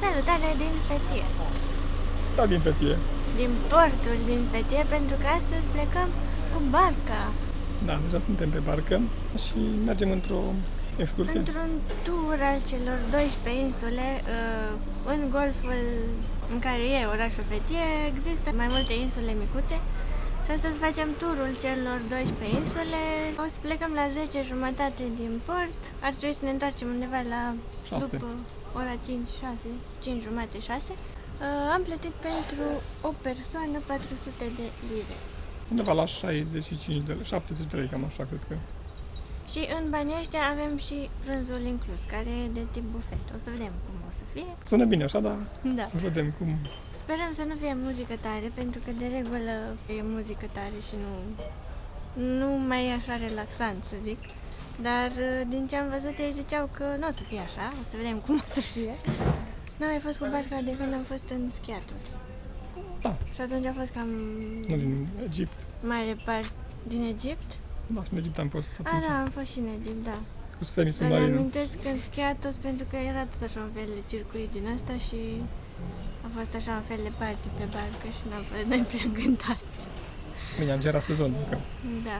Salutare din Fethiye. Da, din Fethiye. Din portul din Fethiye, pentru că astăzi plecăm cu barca. Da, deja suntem pe barcă și mergem într-o excursie. Într-un tur al celor 12 insule, în golful în care e orașul Fethiye, există mai multe insule micuțe. Și astăzi facem turul celor 12 insule. O să plecăm la 10:30 din port. Ar trebui să ne întoarcem undeva la 6. după ora 5:30, 6. Am plătit pentru o persoană 400 de lire. Undeva la 65 de 73, cam așa, cred că. Și în banii ăștia avem și prânzul inclus, care e de tip bufet. O să vedem cum o să fie. Sună bine așa, dar Da. să vedem cum. Sperăm să nu fie muzică tare, pentru că de regulă e muzică tare și nu mai e așa relaxant, să zic. Dar din ce am văzut, ei ziceau că nu o să fie așa, o să vedem cum o să fie. N-am mai fost cu barca de când am fost în Skiathos. Da, Și atunci a fost cam nu din Egipt. mare parte din Egipt. Da, și în Egipt am fost A, atunci. da, am fost și în Egipt, da. Cu Dar semisubmarinul. mi-amintesc în Skiathos pentru că era tot așa un fel de circuit din asta și a fost așa un fel de party pe barcă și n-am fost noi prea încântați. Bine, am era sezon încă. Da.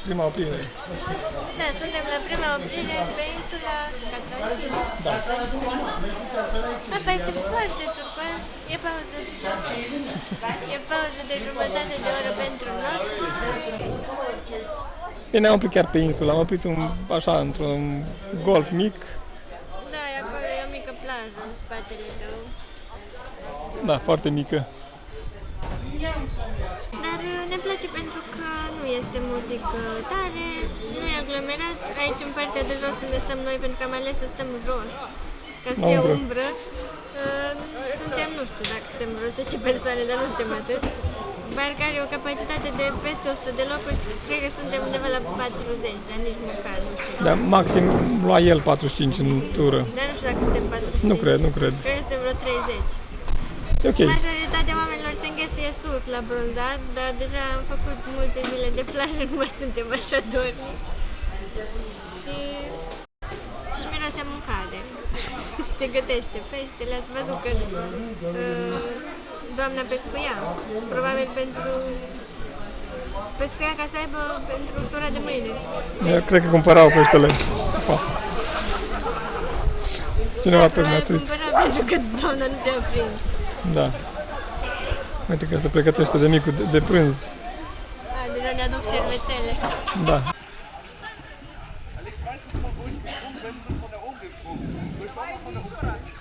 Prima oprire. Da, suntem la prima oprire pe insula Catrancina. Da. Apa este foarte turcoaz. E pauză. E pauză de jumătate de oră pentru noi. Bine, ne-am oprit chiar pe insulă, am oprit așa, într-un golf mic. Da, acolo e o mică plajă în spatele tău. Da, foarte mică. Dar ne place pentru că nu este muzică tare, nu e aglomerat. Aici în partea de jos unde stăm noi, pentru că am ales să stăm jos, ca să fie umbră. Suntem, nu știu dacă suntem vreo 10 persoane, dar nu suntem atât. Barca are o capacitate de peste 100 de locuri și cred că suntem undeva la 40, dar nici măcar, nu știu. Dar maxim lua el 45 în tură. Dar nu știu dacă suntem 45. Nu cred. Cred că suntem vreo 30. E ok. Majoritatea oamenilor se înghesuie sus la bronzat, dar deja am făcut multe zile de plajă, nu mai suntem așa dornici. Și miroase mâncare. Se gătește peștele, ați văzut că doamna pescuia, probabil pentru pescuia ca să aibă pentru tura de mâine. Eu cred că cumpărau peștele. Cineva tocmai a strigat. Cumpăra pentru că doamna nu te-a prins. Da. Uite că se pregătește de micul de prânz. Deja ne aduc șervețele. Da. Alex, weißt du, von wo ich gesprungen bin? Von da oben gesprungen. Ich war auch von da oben.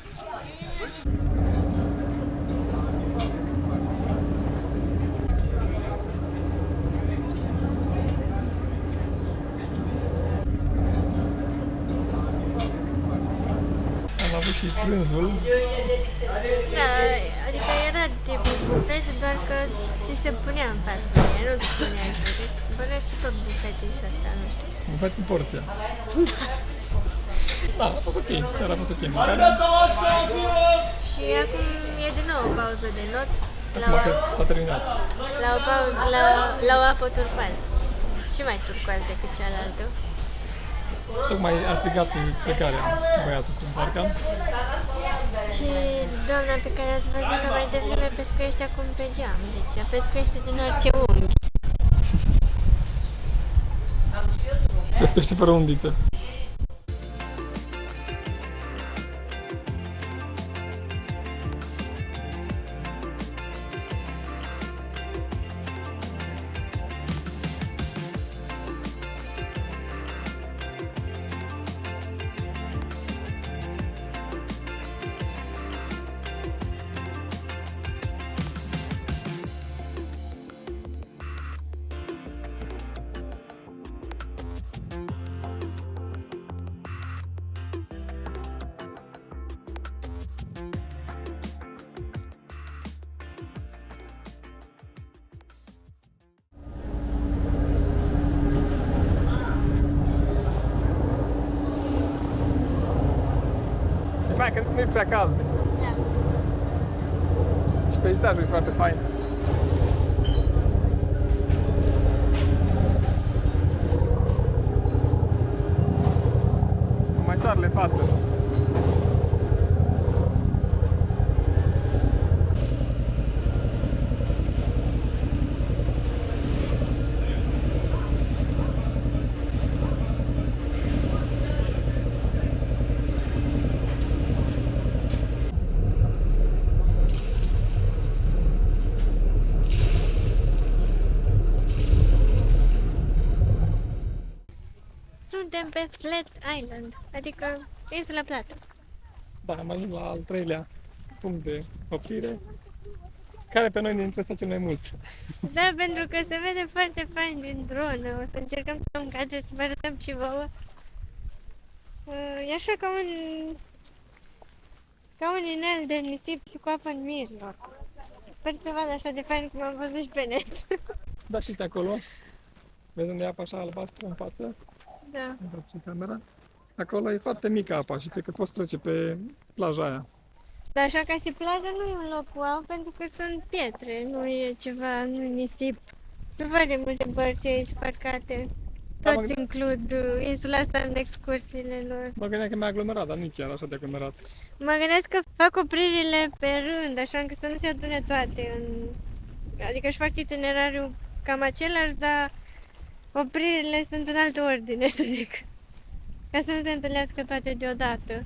Am avut și prânzul. Da, adică era tipul bufet, doar că ți se punea în față. Nu ți punea în față. Bănuiesc că tot bufete și asta, nu știu. Am făcut cu porția. Da, a fost ok. Chiar a fost ok. Mâncarea. Și acum e din nou o pauză de not. Acum s-a terminat. La o pauză, la o apă turcoază. Și mai turcoază decât cealaltă. Tocmai a strigat plecarea băiatul cu barca. Și doamna pe care ați văzut-o mai devreme pescuiește acum pe geam. Deci ea pescuiește din orice unghi. Pescuiește fără undiță. E fain, că nu e prea cald. Da. Și peisajul e foarte fain. Mai soarele în față. Suntem pe Flat Island, adică insula plată. Da, am ajuns la al treilea punct de oprire, care pe noi ne interesează cel mai mult. Da, pentru că se vede foarte fain din dronă. O să încercăm să luăm cadre să vă arătăm și vouă. E așa ca un inel de nisip și cu apă în mijloc. Sper să vadă așa de fain cum am văzut și pe net. Da, și de acolo, vezi unde e apa așa albastră în față? Da. Întoarce camera. Acolo e foarte mică apa și cred că poți trece pe plaja aia. Dar așa ca și plaja nu e un loc wow, pentru că sunt pietre, nu e ceva, nu e nisip. Sunt foarte multe bărci aici parcate. Da, Toți includ insula asta în excursiile lor. Mă gândeam că e mai aglomerat, dar nu chiar așa de aglomerat. Mă gândesc că fac opririle pe rând, așa încât să nu se adune toate Adică își fac itinerariul cam același, dar opririle sunt în altă ordine, să zic. Ca să nu se întâlnească toate deodată.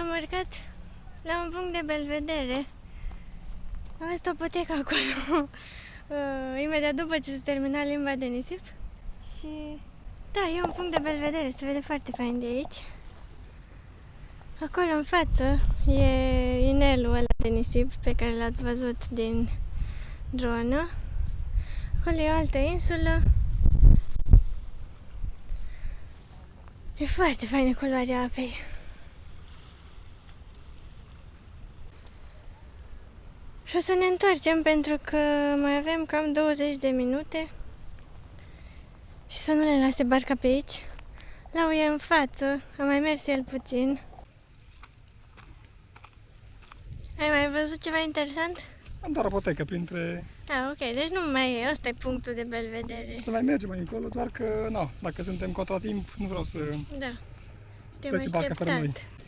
Am urcat la un punct de belvedere. Am văzut o potecă acolo, imediat după ce se termina limba de nisip. Și da, e un punct de belvedere, se vede foarte fain de aici. Acolo în față e inelul ăla de nisip pe care l-ați văzut din dronă. Acolo e o altă insulă. E foarte faină culoarea apei. Și o să ne întoarcem pentru că mai avem cam 20 de minute și să nu le lase barca pe aici. Lau e în față, a mai mers el puțin. Ai mai văzut ceva interesant? Am doar o potecă printre... Ah, ok, deci nu mai e, ăsta e punctul de belvedere. Să mai mergem mai încolo, doar că, na, dacă suntem contratimp, nu vreau să Da, te-am trece barca fără noi. așteptat.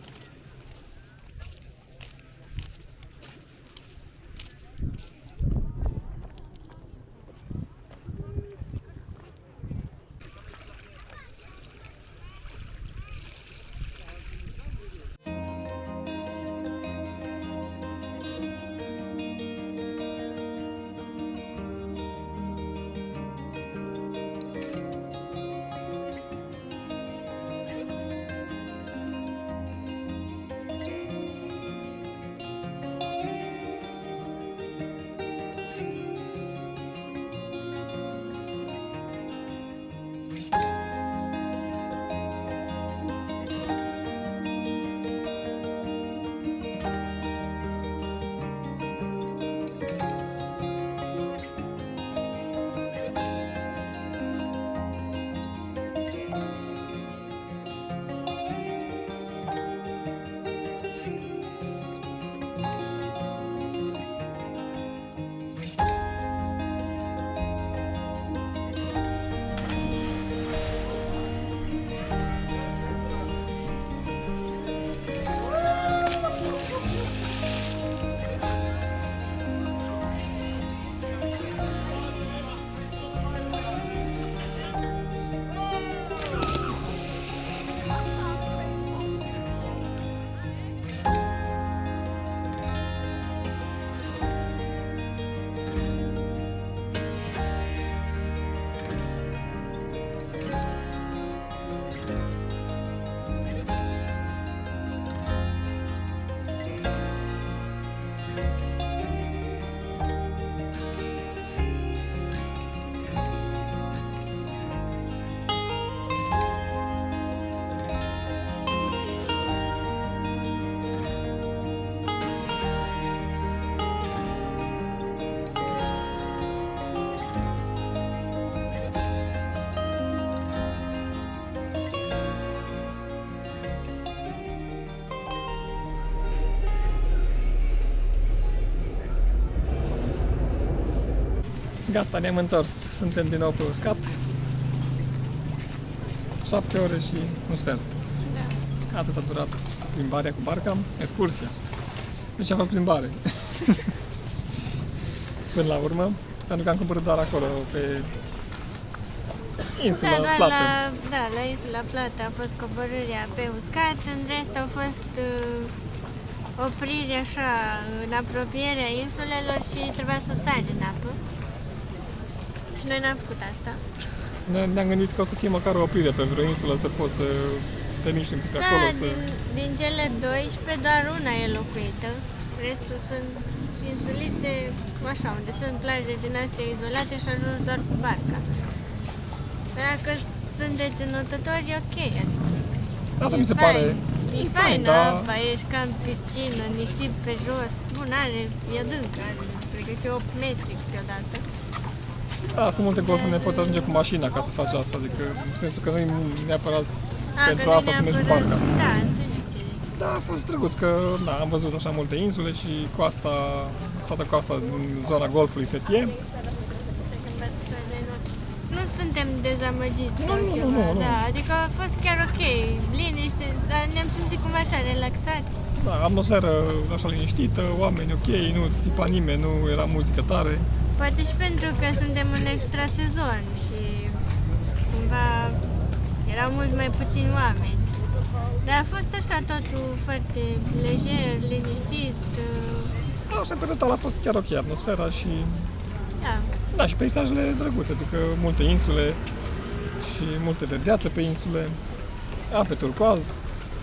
Gata, ne-am întors. Suntem din nou pe uscat. 7 ore și un sfert. Da. Atât a durat plimbarea cu barca, excursia. Deci am făcut plimbare. Până la urmă, pentru că am cumpărat doar acolo, pe insula doar Plată. la insula Plată a fost coborârea pe uscat, în rest au fost opriri așa în apropierea insulelor și trebuia să sari în apă. Și noi n-am făcut asta. Ne-am gândit că o să fie măcar o oprire pe vreo insulă, să poți să te miști pe Da, acolo. Să... din cele 12, doar una e locuită. Restul sunt insulițe, așa, unde sunt plaje din astea izolate și ajungi doar cu barca. Dacă sunteți înotători, e ok. Da, mi se pare... E faină da. apa, ești ca în piscină, nisip pe jos. Bun, e adâncă, are, cred că și 8 metri câteodată. Da, sunt multe golfuri unde poți ajunge cu mașina ca să faci asta, adică în sensul că nu e neapărat pentru asta să mergi cu barca. Da, înțeleg ce zici. Da, a fost drăguț că na, am văzut așa multe insule și coasta, toată coasta din zona golfului Fethiye. Nu suntem dezamăgiți Nu, sau nu, ceva, nu, nu. da, adică a fost chiar ok, liniște, ne-am simțit cum așa, relaxați. Da, atmosferă așa liniștită, oameni ok, nu țipa nimeni, nu era muzică tare. Poate și pentru că suntem în extrasezon și cumva erau mult mai puțini oameni. Dar a fost așa totul foarte lejer, liniștit. Așa, pe total a fost chiar ok atmosfera și... Da. Da, și peisajele drăguțe, adică multe insule și multe verdeață pe insule, ape turcoaz.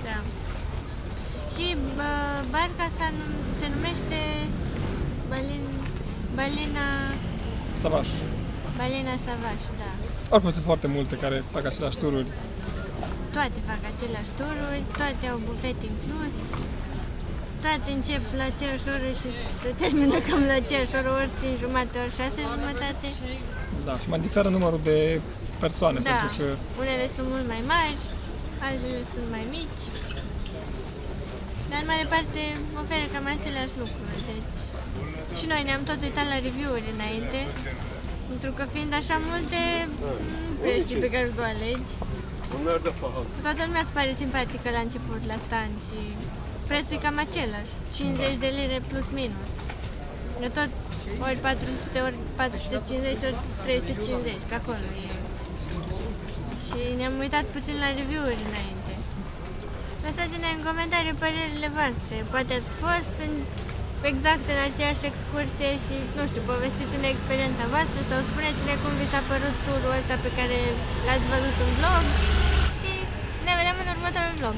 Da. Și barca se numește Balena Savaș, da. Oricum sunt foarte multe care fac aceleași tururi. Toate fac aceleași tururi, toate au bufet inclus, toate încep la aceeași oră și se termină cam la aceeași oră, ori 5 jumate, ori 6 jumătate. Da, și mai diferă numărul de persoane, Da, pentru că unele sunt mult mai mari, altele sunt mai mici, dar în mare parte oferă cam aceleași lucruri, deci și noi ne-am tot uitat la review-uri înainte, pentru că fiind așa multe, nu prea știi pe care tu alegi. Toată lumea se pare simpatică la început, la stand și prețul e cam același, 50 de lire plus minus. E tot ori 400, ori 450, ori 350, pe acolo e. Și ne-am uitat puțin la review-uri înainte. Lăsați-ne în comentarii părerile voastre. Poate ați fost exact în aceeași excursie și, nu știu, povestiți-ne experiența voastră sau spuneți-ne cum vi s-a părut turul ăsta pe care l-ați văzut în vlog și ne vedem în următorul vlog.